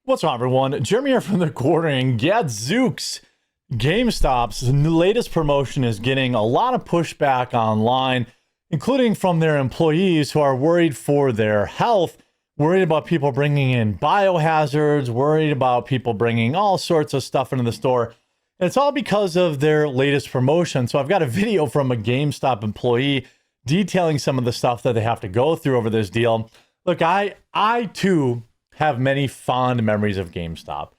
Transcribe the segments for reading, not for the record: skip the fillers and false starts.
What's wrong, everyone? Jeremy here from the Quarter, and gadzooks, GameStop's latest promotion is getting a lot of pushback online, including from their employees who are worried for their health, worried about people bringing in biohazards, worried about people bringing all sorts of stuff into the store. And it's all because of their latest promotion. So I've got a video from a GameStop employee detailing some of the stuff that they have to go through over this deal. Look, I too have many fond memories of GameStop.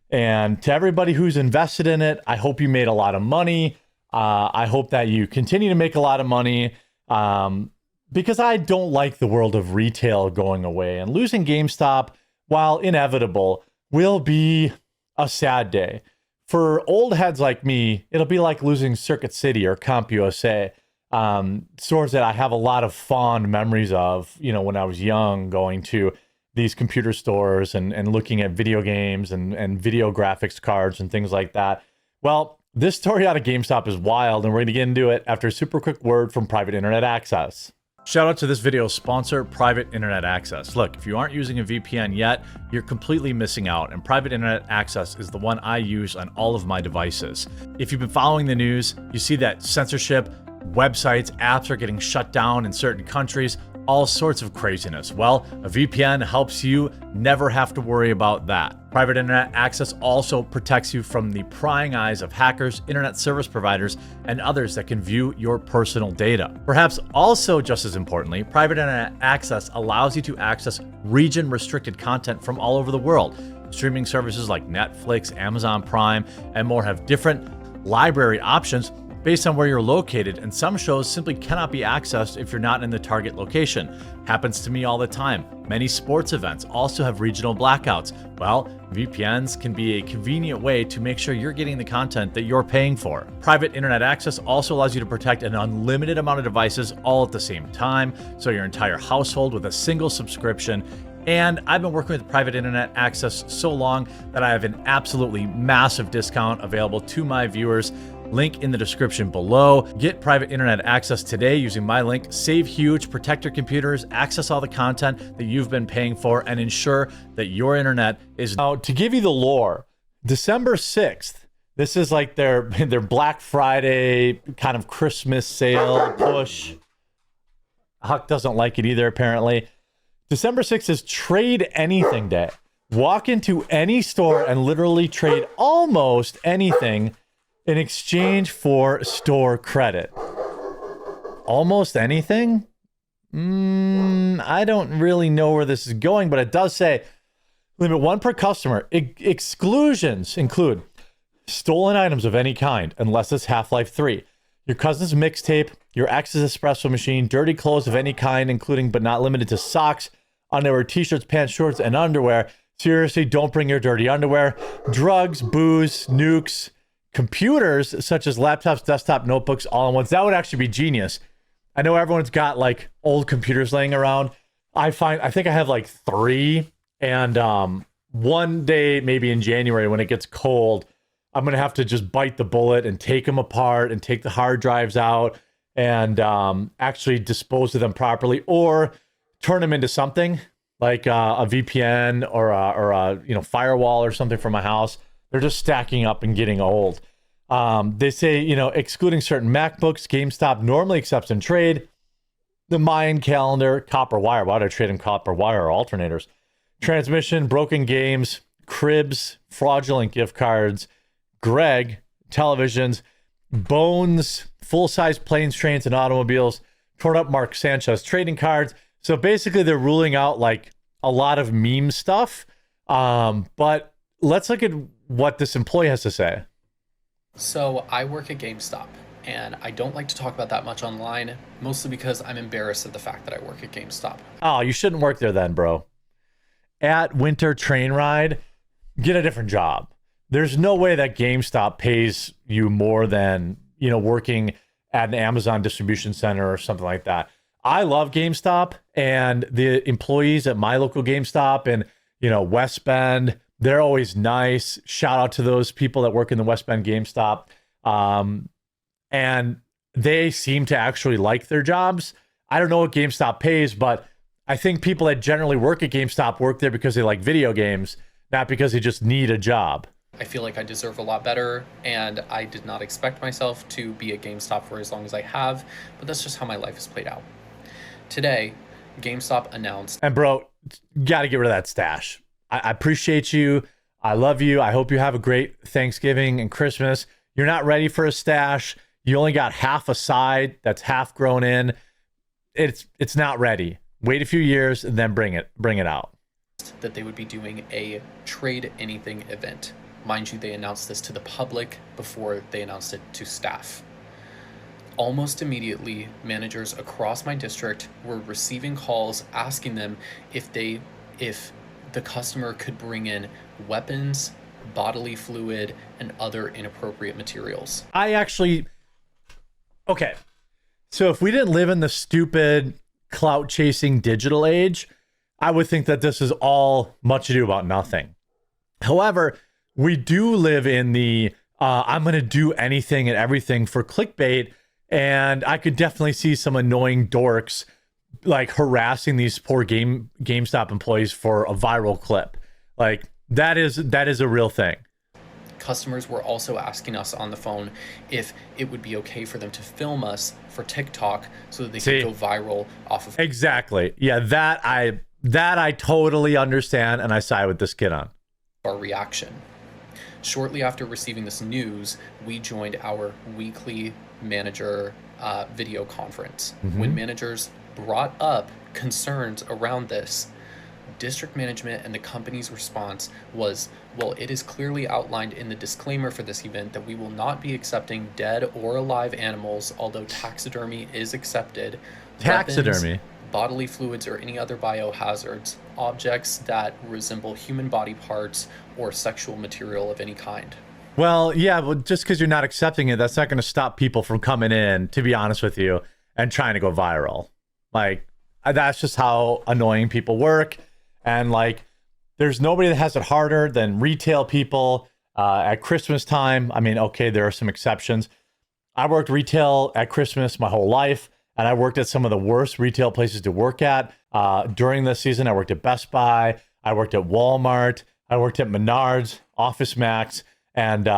And to everybody who's invested in it, I hope you made a lot of money. I hope that you continue to make a lot of money because I don't like the world of retail going away. And losing GameStop, while inevitable, will be a sad day. For old heads like me, it'll be like losing Circuit City or CompUSA, stores that I have a lot of fond memories of, you know, when I was young, going to these computer stores and looking at video games and video graphics cards and things like that. Well, this story out of GameStop is wild, and we're going to get into it after a super quick word from Private Internet Access. Shout out to this video's sponsor, Private Internet Access. Look, if you aren't using a VPN yet, you're completely missing out, and Private Internet Access is the one I use on all of my devices. If you've been following the news, you see that censorship, websites, apps are getting shut down in certain countries, all sorts of craziness. Well, a VPN helps you never have to worry about that. Private Internet Access also protects you from the prying eyes of hackers, internet service providers, and others that can view your personal data. Perhaps also just as importantly, Private Internet Access allows you to access region-restricted content from all over the world. Streaming services like Netflix, Amazon Prime, and more have different library options based on where you're located, and some shows simply cannot be accessed if you're not in the target location. Happens to me all the time. Many sports events also have regional blackouts. Well, VPNs can be a convenient way to make sure you're getting the content that you're paying for. Private Internet Access also allows you to protect an unlimited amount of devices all at the same time, so your entire household with a single subscription. And I've been working with Private Internet Access so long that I have an absolutely massive discount available to my viewers. Link in the description below. Get Private Internet Access today using my link. Save huge, protect your computers, access all the content that you've been paying for, and ensure that your internet is... Now, to give you the lore, December 6th, this is like their Black Friday kind of Christmas sale push. Huck doesn't like it either, apparently. December 6th is Trade Anything Day. Walk into any store and literally trade almost anything in exchange for store credit. Almost anything? I don't really know where this is going, but it does say limit one per customer. Exclusions include stolen items of any kind, unless it's Half-Life 3, your cousin's mixtape, your ex's espresso machine, dirty clothes of any kind, including but not limited to socks, underwear, t-shirts, pants, shorts, and underwear. Seriously, don't bring your dirty underwear. Drugs, booze, nukes, computers such as laptops, desktop, notebooks, all in ones. That would actually be genius. I know everyone's got like old computers laying around. I think I have like 3, and one day, maybe in January when it gets cold, I'm gonna have to just bite the bullet and take them apart and take the hard drives out and actually dispose of them properly, or turn them into something like a VPN or a firewall or something for my house. They're just stacking up and getting old. They say, excluding certain MacBooks, GameStop normally accepts in trade. The Mayan calendar, copper wire. Why would I trade in copper wire or alternators? Transmission, broken games, cribs, fraudulent gift cards, Greg, televisions, bones, full-size planes, trains, and automobiles, torn up Mark Sanchez trading cards. So basically they're ruling out like a lot of meme stuff. But let's look at what this employee has to say. So I work at GameStop, and I don't like to talk about that much online, mostly because I'm embarrassed at the fact that I work at GameStop. Oh, you shouldn't work there then, bro. At Winter Train Ride, get a different job. There's no way that GameStop pays you more than, working at an Amazon distribution center or something like that. I love GameStop, and the employees at my local GameStop and, West Bend, they're always nice. Shout out to those people that work in the West Bend GameStop. And they seem to actually like their jobs. I don't know what GameStop pays, but I think people that generally work at GameStop work there because they like video games. not because they just need a job. I feel like I deserve a lot better, and I did not expect myself to be at GameStop for as long as I have, but that's just how my life has played out. Today, GameStop announced. And bro, got to get rid of that stash. I appreciate you. I love you. I hope you have a great Thanksgiving and Christmas. You're not ready for a stash. You only got half a side that's half grown in. It's not ready. Wait a few years and then bring it out. That they would be doing a Trade Anything event. Mind you, they announced this to the public before they announced it to staff. Almost immediately, managers across my district were receiving calls asking them if the customer could bring in weapons, bodily fluid, and other inappropriate materials. Okay. So if we didn't live in the stupid clout chasing digital age, I would think that this is all much ado about nothing. However, we do live in the I'm going to do anything and everything for clickbait. And I could definitely see some annoying dorks like harassing these poor GameStop employees for a viral clip. Like that is a real thing. Customers were also asking us on the phone if it would be okay for them to film us for TikTok so that they could go viral off of. Exactly. Yeah, that I totally understand, and I side with this kid on. Our reaction. Shortly after receiving this news, we joined our weekly manager video conference. When managers brought up concerns around this, district management and the company's response was, well, it is clearly outlined in the disclaimer for this event that we will not be accepting dead or alive animals, although taxidermy is accepted. Taxidermy? Weapons, bodily fluids, or any other biohazards, objects that resemble human body parts, or sexual material of any kind. Well, yeah, but just because you're not accepting it, that's not going to stop people from coming in, to be honest with you, and trying to go viral. Like, that's just how annoying people work. And like, there's nobody that has it harder than retail people at Christmas time. I mean, okay, there are some exceptions. I worked retail at Christmas my whole life, and I worked at some of the worst retail places to work at. During this season, I worked at Best Buy, I worked at Walmart, I worked at Menards, Office Max, and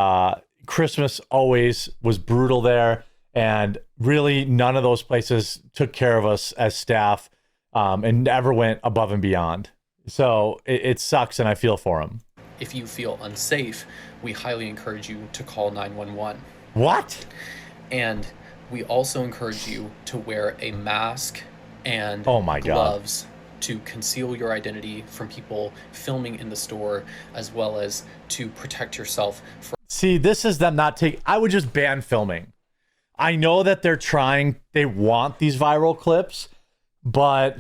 Christmas always was brutal there. And really, none of those places took care of us as staff and never went above and beyond. So it sucks, and I feel for them. If you feel unsafe, we highly encourage you to call 911. What? And we also encourage you to wear a mask and gloves to conceal your identity from people filming in the store, as well as to protect yourself from. See, this is them not taking. I would just ban filming. I know that they want these viral clips, but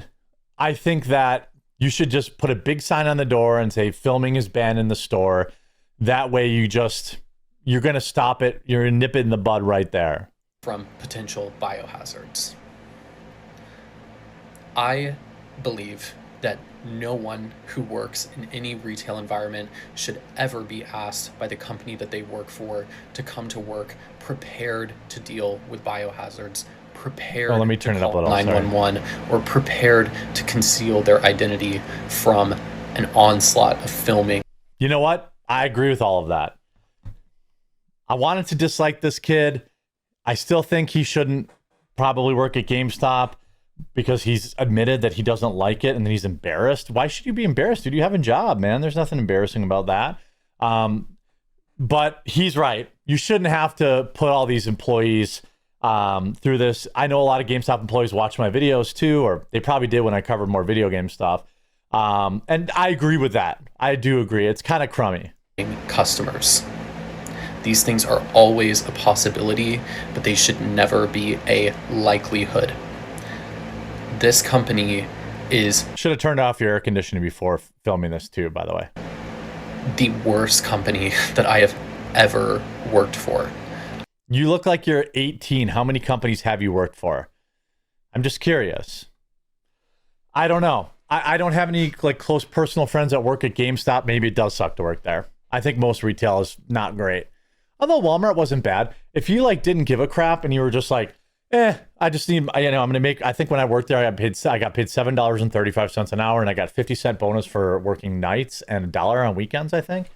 I think that you should just put a big sign on the door and say filming is banned in the store. That way you're going to stop it. You're going to nip it in the bud right there. From potential biohazards. I believe that no one who works in any retail environment should ever be asked by the company that they work for to come to work prepared to deal with biohazards, prepared let me turn to it up a call little, 911, or prepared to conceal their identity from an onslaught of filming. You know what? I agree with all of that. I wanted to dislike this kid. I still think he shouldn't probably work at GameStop because he's admitted that he doesn't like it and then he's embarrassed. Why should you be embarrassed, dude? You have a job, man. There's nothing embarrassing about that. But he's right. You shouldn't have to put all these employees through this. I know a lot of GameStop employees watch my videos too, or they probably did when I covered more video game stuff. And I agree with that. I do agree. It's kind of crummy. Customers. These things are always a possibility, but they should never be a likelihood. This company is... Should have turned off your air conditioning before filming this too, by the way. The worst company that I have ever worked for. You look like you're 18. How many companies have you worked for? I'm just curious. I don't know. I don't have any like close personal friends that work at GameStop. Maybe it does suck to work there. I think most retail is not great. Although Walmart wasn't bad. If you like didn't give a crap and you were just like, I just need, I'm going to make, I think when I worked there, I got paid $7.35 an hour, and I got 50-cent bonus for working nights and $1 on weekends, I think.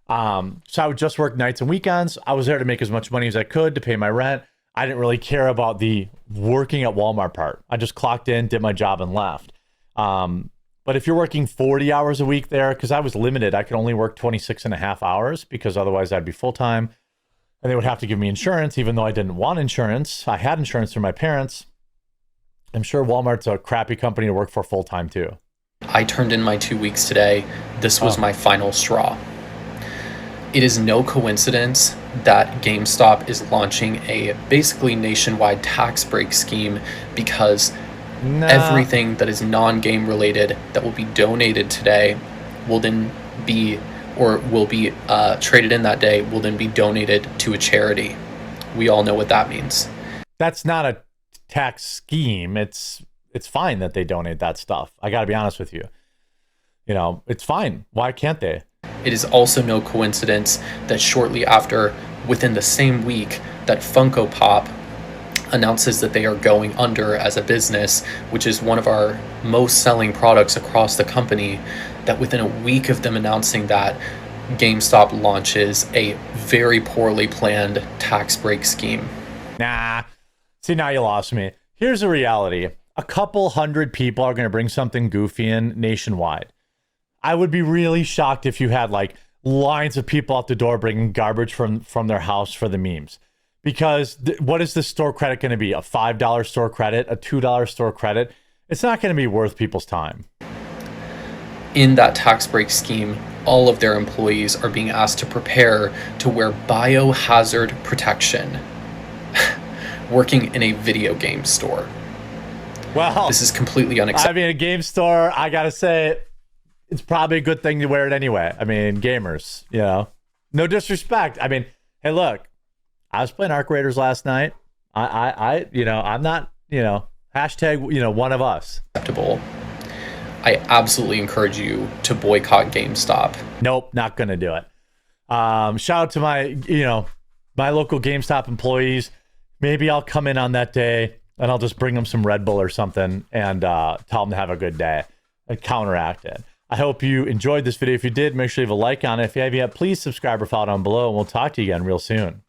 So I would just work nights and weekends. I was there to make as much money as I could to pay my rent. I didn't really care about the working at Walmart part. I just clocked in, did my job, and left. But if you're working 40 hours a week there, because I was limited, I could only work 26 and a half hours because otherwise I'd be full-time. And they would have to give me insurance, even though I didn't want insurance. I had insurance through my parents. I'm sure Walmart's a crappy company to work for full-time too. I turned in my 2 weeks today. This was my final straw. It is no coincidence that GameStop is launching a basically nationwide tax break scheme because everything that is non-game related that will be donated today will then be, or will be traded in that day, will then be donated to a charity. We all know what that means. That's not a tax scheme. It's fine that they donate that stuff. I got to be honest with you. You know, it's fine. Why can't they? It is also no coincidence that shortly after, within the same week, that Funko Pop announces that they are going under as a business, which is one of our most selling products across the company, that within a week of them announcing that, GameStop launches a very poorly planned tax break scheme. Nah. See, now you lost me. Here's the reality. A couple hundred people are going to bring something goofy in nationwide. I would be really shocked if you had like lines of people out the door bringing garbage from their house for the memes. Because what is the store credit going to be? A $5 store credit? A $2 store credit? It's not going to be worth people's time. In that tax break scheme, all of their employees are being asked to prepare to wear biohazard protection working in a video game store. Well, this is completely unacceptable. I mean, a game store, I got to say, it's probably a good thing to wear it anyway. I mean, gamers, you know, no disrespect. I mean, hey, look, I was playing Arc Raiders last night. I'm not, hashtag, one of us. Acceptable. I absolutely encourage you to boycott GameStop. Nope, not going to do it. Shout out to my, my local GameStop employees. Maybe I'll come in on that day and I'll just bring them some Red Bull or something and tell them to have a good day and counteract it. I hope you enjoyed this video. If you did, make sure you leave a like on it. If you have yet, please subscribe or follow down below, and we'll talk to you again real soon.